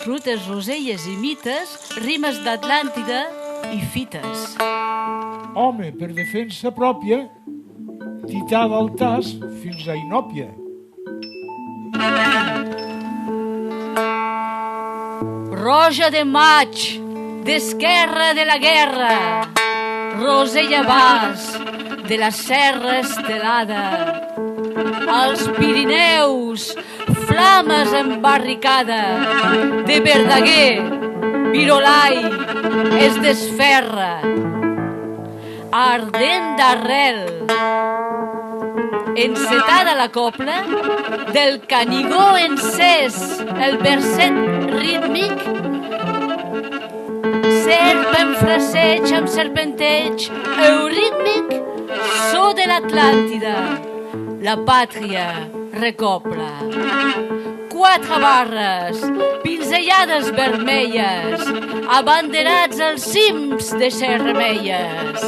frutes, roselles i mites, rimes d'Atlàntida i fites. Home, per defensa pròpia, tità d'Altàs fins a Inòpia. Roja de maig, d'esquerra de la guerra, rosella vas, de la serra estelada. Als Pirineus, flames en barricada, de Verdaguer, Virolai, es desferra. Ardent d'arrel, encetada la copla, del Canigó encès, el verset rítmic, serp en fraseig amb serpenteig, eurítmic, so de l'Atlàntida, la pàtria recopla. 4 barres, pinzellades vermelles, abanderats als cims de ser remeies.